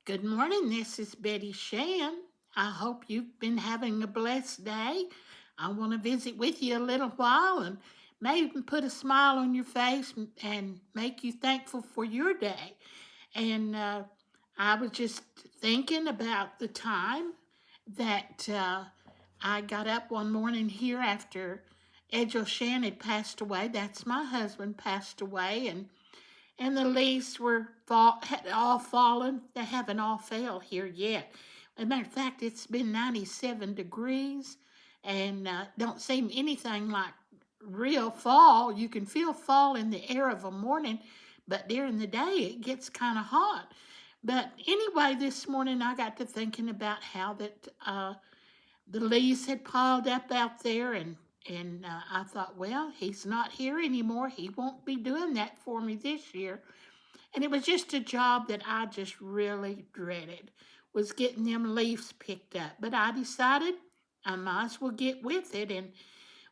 Good morning. This is Betty Shan. I hope you've been having a blessed day. I want to visit with you a little while and maybe put a smile on your face and make you thankful for your day. And I was just thinking about the time that I got up one morning here after Edge O'Shan had passed away. That's my husband passed away, and the leaves had all fallen. They haven't all fell here yet. As a matter of fact, it's been 97 degrees, and don't seem anything like real fall. You can feel fall in the air of a morning, but during the day it gets kind of hot. But anyway, this morning I got to thinking about how that the leaves had piled up out there, and I thought, well, he's not here anymore. He won't be doing that for me this year. And it was just a job that I just really dreaded, was getting them leaves picked up. But I decided I might as well get with it. And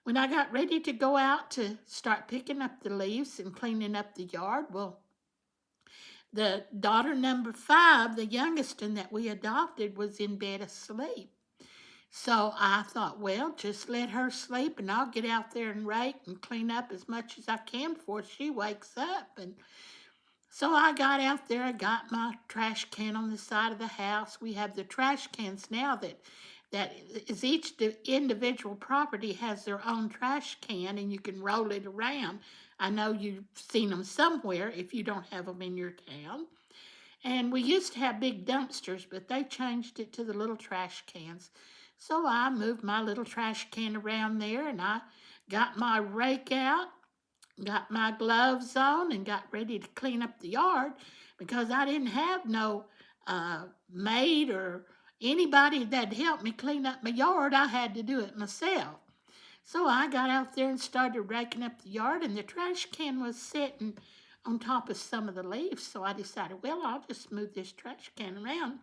when I got ready to go out to start picking up the leaves and cleaning up the yard, well, the daughter number 5, the youngest one that we adopted, was in bed asleep. So I thought, well, just let her sleep and I'll get out there and rake and clean up as much as I can before she wakes up. And so I got out there, I got my trash can on the side of the house. We have the trash cans now that is each individual property has their own trash can and you can roll it around. I know you've seen them somewhere if you don't have them in your town. And we used to have big dumpsters, but they changed it to the little trash cans. So I moved my little trash can around there and I got my rake out, got my gloves on, and got ready to clean up the yard because I didn't have no maid or anybody that'd help me clean up my yard. I had to do it myself. So I got out there and started raking up the yard, and the trash can was sitting on top of some of the leaves. So I decided, well, I'll just move this trash can around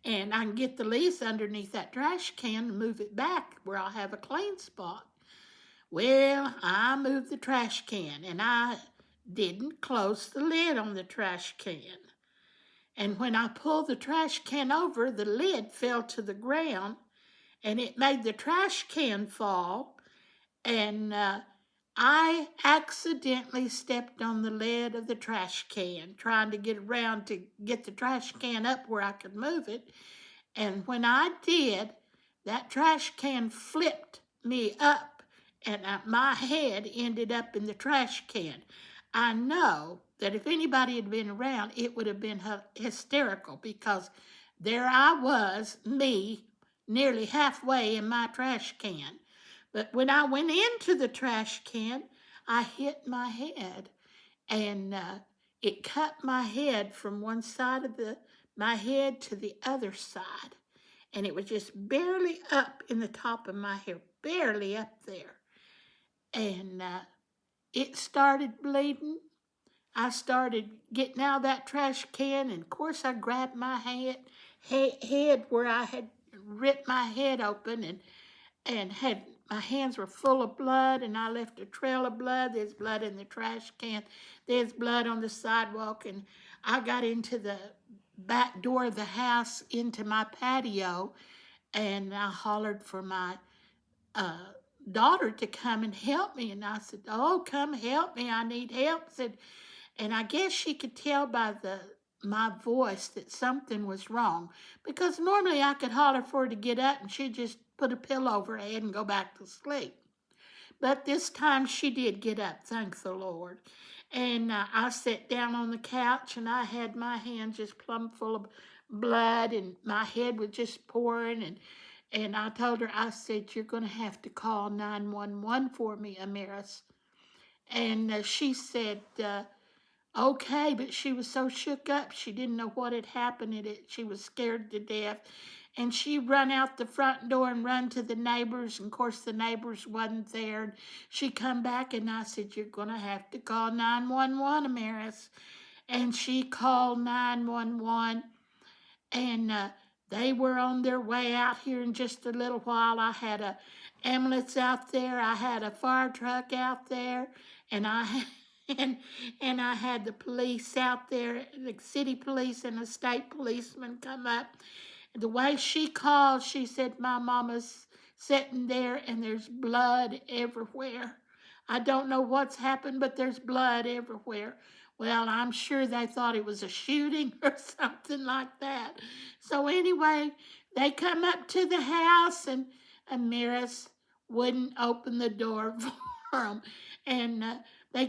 and I can get the leaves underneath that trash can and move it back where I'll have a clean spot. Well, I moved the trash can and I didn't close the lid on the trash can. And when I pulled the trash can over, the lid fell to the ground and it made the trash can fall. And I accidentally stepped on the lid of the trash can, trying to get around to get the trash can up where I could move it. And when I did, that trash can flipped me up and my head ended up in the trash can. I know that if anybody had been around, it would have been hysterical because there I was, me, nearly halfway in my trash can. But when I went into the trash can, I hit my head and it cut my head from one side of my head to the other side. And it was just barely up in the top of my hair, barely up there. And it started bleeding. I started getting out of that trash can, and of course, I grabbed my head where I had ripped my head open, and had my hands were full of blood, and I left a trail of blood. There's blood in the trash can. There's blood on the sidewalk, and I got into the back door of the house into my patio, and I hollered for my uh, daughter to come and help me. And I said, "Oh, come help me! I need help." And I guess she could tell by my voice that something was wrong because normally I could holler for her to get up and she'd just put a pillow over her head and go back to sleep. But this time she did get up, thank the Lord. And I sat down on the couch and I had my hands just plumb full of blood and my head was just pouring. And I told her, I said, "You're going to have to call 911 for me, Amaris." And she said, okay, but she was so shook up, she didn't know what had happened. She was scared to death. And she run out the front door and run to the neighbors. And of course, the neighbors wasn't there. And she come back and I said, "You're going to have to call 911, Amaris." And she called 911 and they were on their way out here in just a little while. I had a ambulance out there. I had a fire truck out there. And and and I had the police out there, the city police and the state policeman come up. The way she called, she said, "My mama's sitting there and there's blood everywhere. I don't know what's happened, but there's blood everywhere." Well, I'm sure they thought it was a shooting or something like that. So anyway, they come up to the house, and Amiris wouldn't open the door for them. And they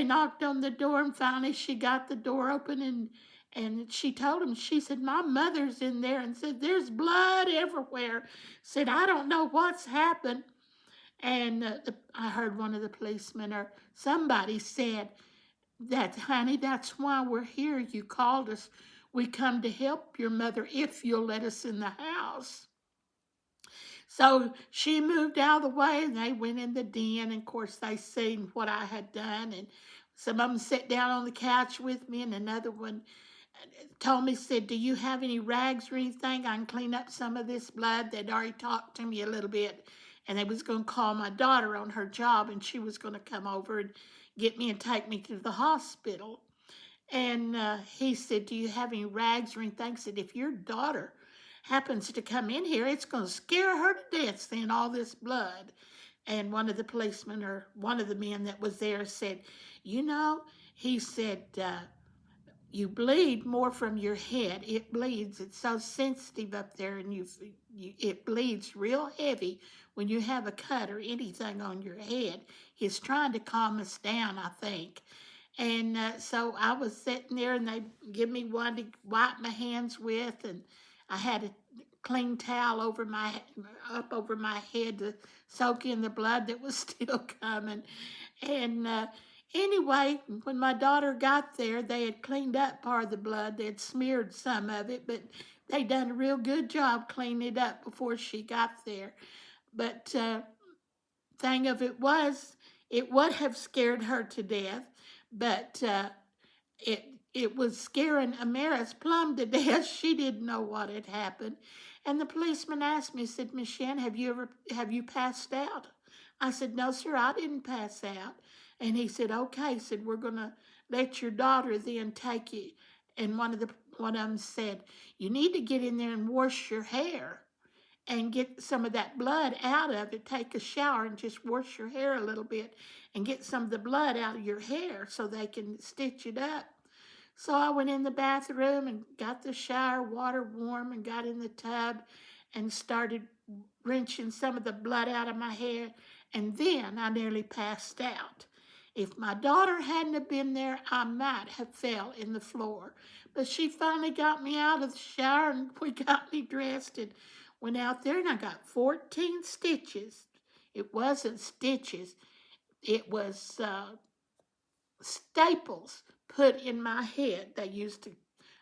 knocked on the door, and finally she got the door open, and she told him, she said, "My mother's in there," and said, "There's blood everywhere." Said, "I don't know what's happened." And I heard one of the policemen or somebody said, "That, honey, that's why we're here. You called us. We come to help your mother if you'll let us in the house." So she moved out of the way, and they went in the den. And of course, they seen what I had done. And some of them sat down on the couch with me, and another one told me, said, "Do you have any rags or anything? I can clean up some of this blood." They'd already talked to me a little bit, and they was going to call my daughter on her job, and she was going to come over and get me and take me to the hospital. And he said, "Do you have any rags or anything?" I said, "If your daughter happens to come in here, it's going to scare her to death seeing all this blood." And one of the policemen, or one of the men that was there, said, "You know," he said, "you bleed more from your head. It bleeds. It's so sensitive up there, and it bleeds real heavy when you have a cut or anything on your head." He's trying to calm us down, I think. And so I was sitting there, and they give me one to wipe my hands with, and I had a clean towel up over my head to soak in the blood that was still coming. And anyway, when my daughter got there, they had cleaned up part of the blood. They had smeared some of it, but they done a real good job cleaning it up before she got there. But thing of it was, it would have scared her to death, but it it was scaring Amaris plumb to death. She didn't know what had happened. And the policeman asked me, said, "Miss Shan, have you passed out?" I said, "No, sir, I didn't pass out." And he said, "Okay," he said, "we're gonna let your daughter then take you." And one of them said, "You need to get in there and wash your hair and get some of that blood out of it. Take a shower and just wash your hair a little bit and get some of the blood out of your hair so they can stitch it up." So I went in the bathroom and got the shower water warm and got in the tub and started wrenching some of the blood out of my hair. And then I nearly passed out. If my daughter hadn't have been there, I might have fell in the floor. But she finally got me out of the shower, and we got me dressed and went out there, and I got 14 stitches. It wasn't stitches. It was staples put in my head. They used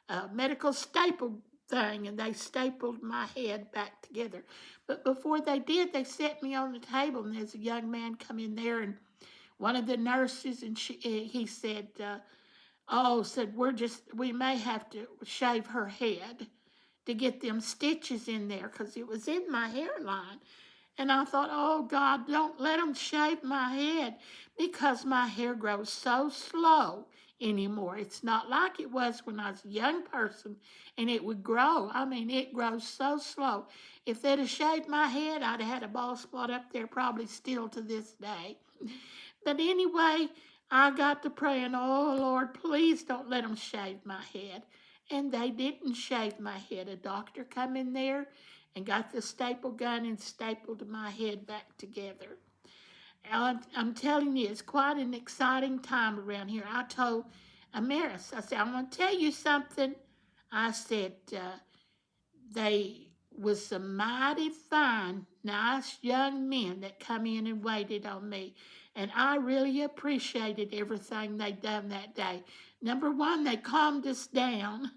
a medical staple thing, and they stapled my head back together. But before they did, they set me on the table, and there's a young man come in there, and one of the nurses, and he said, "Oh," said, we may have to shave her head to get them stitches in there because it was in my hairline." And I thought, "Oh, God, don't let them shave my head because my hair grows so slow anymore. It's not like it was when I was a young person and it would grow. I mean, it grows so slow. If they'd have shaved my head, I'd have had a bald spot up there probably still to this day." But anyway, I got to praying, "Oh, Lord, please don't let them shave my head." And they didn't shave my head. A doctor come in there and got the staple gun and stapled my head back together. I'm telling you, it's quite an exciting time around here. I told Amaris, I said, "I'm going to tell you something." I said, they was some mighty fine, nice young men that come in and waited on me. And I really appreciated everything they done that day. Number one, they calmed us down.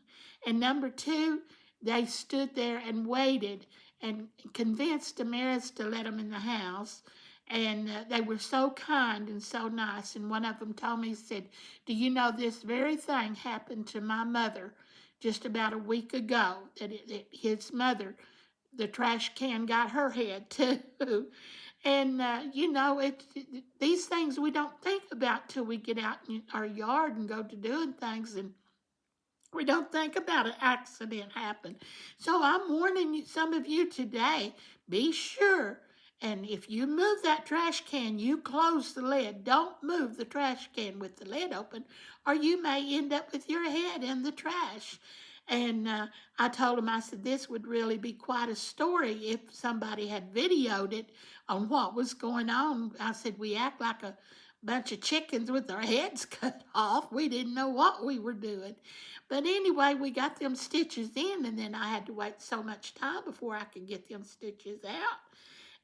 And number two, they stood there and waited and convinced Damaris to let them in the house. And they were so kind and so nice. And one of them told me, said, "Do you know this very thing happened to my mother just about a week ago, that his mother, the trash can got her head too." And, you know, these things we don't think about till we get out in our yard and go to doing things. And we don't think about an accident happen. So I'm warning you, some of you today, be sure. And if you move that trash can, you close the lid. Don't move the trash can with the lid open, or you may end up with your head in the trash. And I told him, I said, this would really be quite a story if somebody had videoed it on what was going on. I said, we act like a bunch of chickens with our heads cut off. We didn't know what we were doing. But anyway, we got them stitches in, and then I had to wait so much time before I could get them stitches out.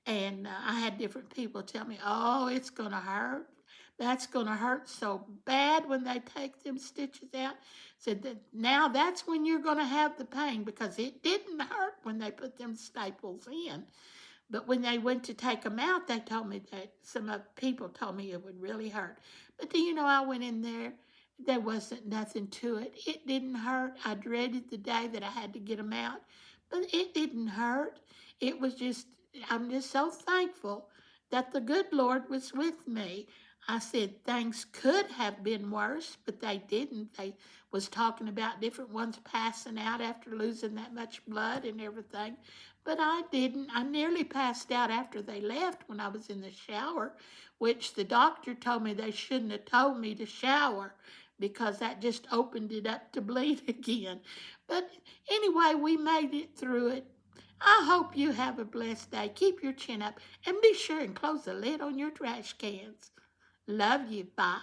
And I had different people tell me, oh, it's going to hurt. That's going to hurt so bad when they take them stitches out. Said that now that's when you're going to have the pain, because it didn't hurt when they put them staples in. But when they went to take them out, they told me that some people told me it would really hurt. But do you know, I went in there. There wasn't nothing to it. It didn't hurt. I dreaded the day that I had to get them out, but it didn't hurt. It was just, I'm just so thankful that the good Lord was with me. I said things could have been worse, but they didn't. They was talking about different ones passing out after losing that much blood and everything. But I didn't. I nearly passed out after they left when I was in the shower, which the doctor told me they shouldn't have told me to shower because that just opened it up to bleed again. But anyway, we made it through it. I hope you have a blessed day. Keep your chin up and be sure and close the lid on your trash cans. Love you. Bye.